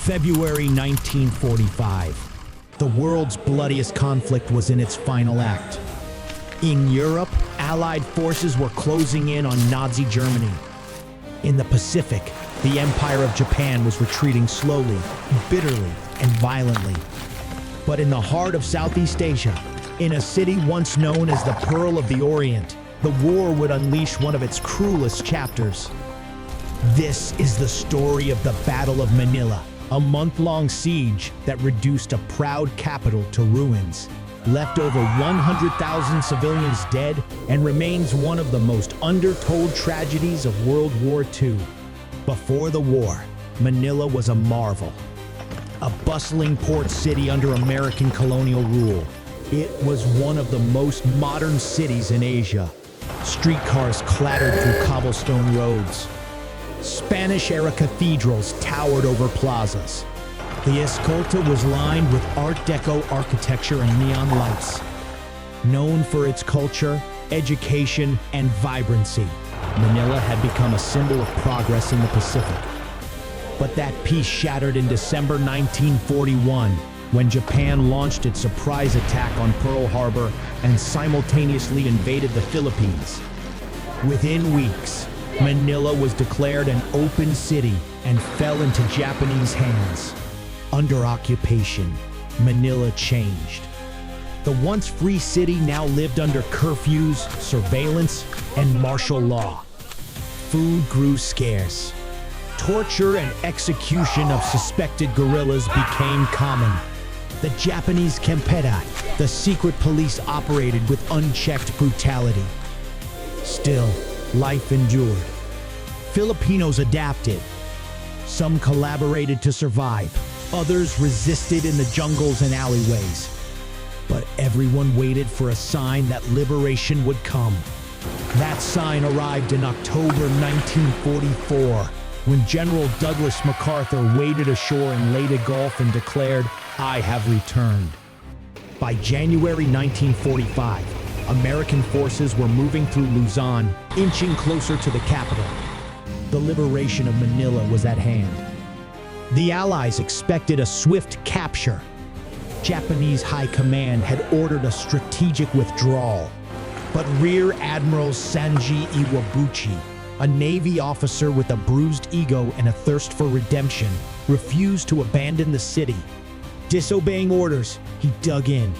February 1945. The world's bloodiest conflict was in its final act. In Europe, Allied forces were closing in on Nazi Germany. In the Pacific, the Empire of Japan was retreating slowly, bitterly, and violently. But in the heart of Southeast Asia, in a city once known as the Pearl of the Orient, the war would unleash one of its cruelest chapters. This is the story of the Battle of Manila, a month-long siege that reduced a proud capital to ruins, left over 100,000 civilians dead, and remains one of the most undertold tragedies of World War II. Before the war, Manila was a marvel, a bustling port city under American colonial rule. It was one of the most modern cities in Asia. Streetcars clattered through cobblestone roads. Spanish-era cathedrals towered over plazas. The Escolta was lined with Art Deco architecture and neon lights. Known for its culture, education, and vibrancy, Manila had become a symbol of progress in the Pacific. But that peace shattered in December 1941, when Japan launched its surprise attack on Pearl Harbor and simultaneously invaded the Philippines. Within weeks, Manila was declared an open city and fell into Japanese hands. Under occupation, Manila changed. The once free city now lived under curfews, surveillance, and martial law. Food grew scarce. Torture and execution of suspected guerrillas became common. The Japanese Kempeitai, the secret police, operated with unchecked brutality. Still, life endured. Filipinos adapted. Some collaborated to survive. Others resisted in the jungles and alleyways. But everyone waited for a sign that liberation would come. That sign arrived in October 1944, when General Douglas MacArthur waded ashore in Leyte Gulf and declared, "I have returned." By January 1945, American forces were moving through Luzon, inching closer to the capital. The liberation of Manila was at hand. The Allies expected a swift capture. Japanese High Command had ordered a strategic withdrawal. But Rear Admiral Sanji Iwabuchi, a Navy officer with a bruised ego and a thirst for redemption, refused to abandon the city. Disobeying orders, he dug in.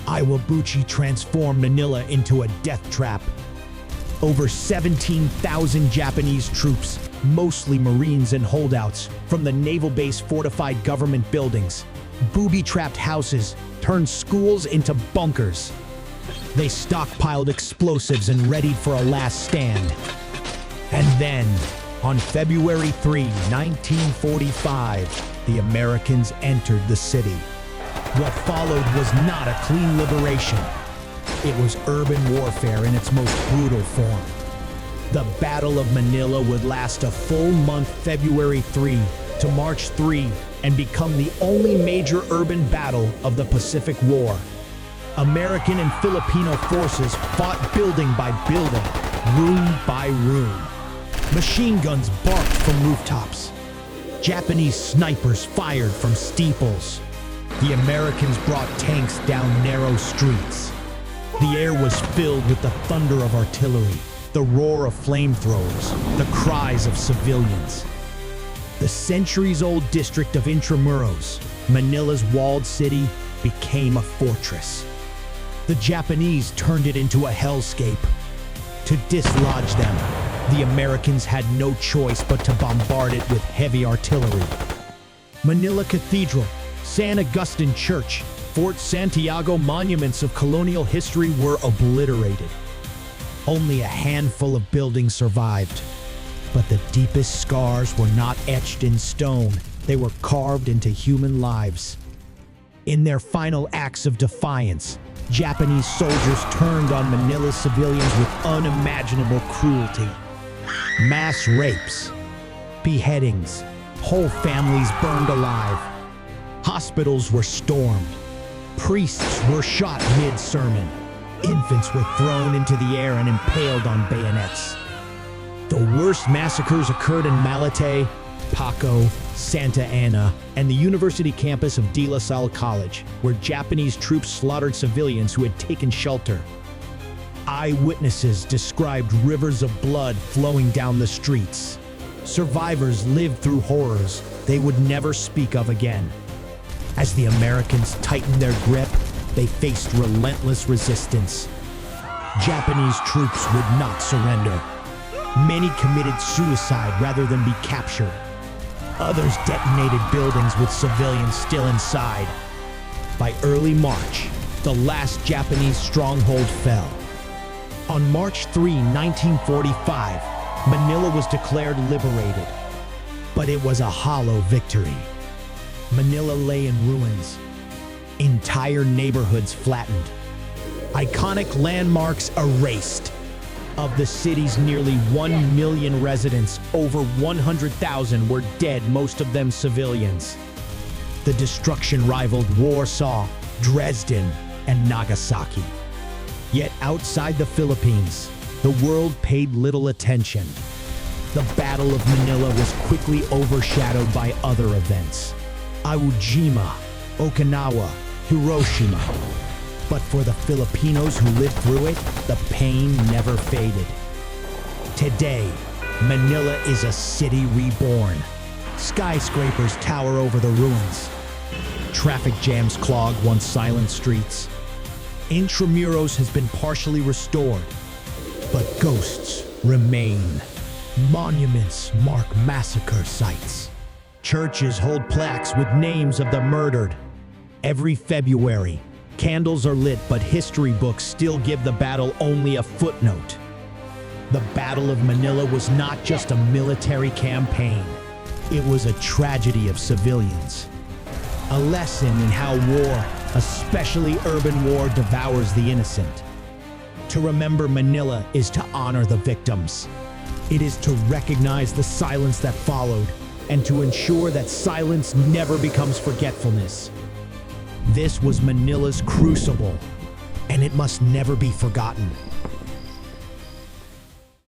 Iwabuchi transformed Manila into a death trap. Over 17,000 Japanese troops, mostly Marines and holdouts, from the naval base fortified government buildings. Booby-trapped houses turned schools into bunkers. They stockpiled explosives and readied for a last stand. And then, on February 3, 1945, the Americans entered the city. What followed was not a clean liberation. It was urban warfare in its most brutal form. The Battle of Manila would last a full month, February 3 to March 3, and become the only major urban battle of the Pacific War. American and Filipino forces fought building by building, room by room. Machine guns barked from rooftops. Japanese snipers fired from steeples. The Americans brought tanks down narrow streets. The air was filled with the thunder of artillery, the roar of flamethrowers, the cries of civilians. The centuries-old district of Intramuros, Manila's walled city, became a fortress. The Japanese turned it into a hellscape. To dislodge them, the Americans had no choice but to bombard it with heavy artillery. Manila Cathedral, San Agustin Church, Fort Santiago, monuments of colonial history were obliterated. Only a handful of buildings survived. But the deepest scars were not etched in stone. They were carved into human lives. In their final acts of defiance, Japanese soldiers turned on Manila's civilians with unimaginable cruelty. Mass rapes, beheadings, whole families burned alive. Hospitals were stormed. Priests were shot mid-sermon. Infants were thrown into the air and impaled on bayonets. The worst massacres occurred in Malate, Paco, Santa Ana, and the university campus of De La Salle College, where Japanese troops slaughtered civilians who had taken shelter. Eyewitnesses described rivers of blood flowing down the streets. Survivors lived through horrors they would never speak of again. As the Americans tightened their grip, they faced relentless resistance. Japanese troops would not surrender. Many committed suicide rather than be captured. Others detonated buildings with civilians still inside. By early March, the last Japanese stronghold fell. On March 3, 1945, Manila was declared liberated. But it was a hollow victory. Manila lay in ruins. Entire neighborhoods flattened. Iconic landmarks erased. Of the city's nearly 1 million residents, over 100,000 were dead, most of them civilians. The destruction rivaled Warsaw, Dresden, and Nagasaki. Yet outside the Philippines, the world paid little attention. The Battle of Manila was quickly overshadowed by other events. Iwo Jima, Okinawa, Hiroshima. But for the Filipinos who lived through it, the pain never faded. Today, Manila is a city reborn. Skyscrapers tower over the ruins. Traffic jams clog once silent streets. Intramuros has been partially restored, but ghosts remain. Monuments mark massacre sites. Churches hold plaques with names of the murdered. Every February, candles are lit, but history books still give the battle only a footnote. The Battle of Manila was not just a military campaign. It was a tragedy of civilians. A lesson in how war, especially urban war, devours the innocent. To remember Manila is to honor the victims. It is to recognize the silence that followed, and to ensure that silence never becomes forgetfulness. This was Manila's crucible, and it must never be forgotten.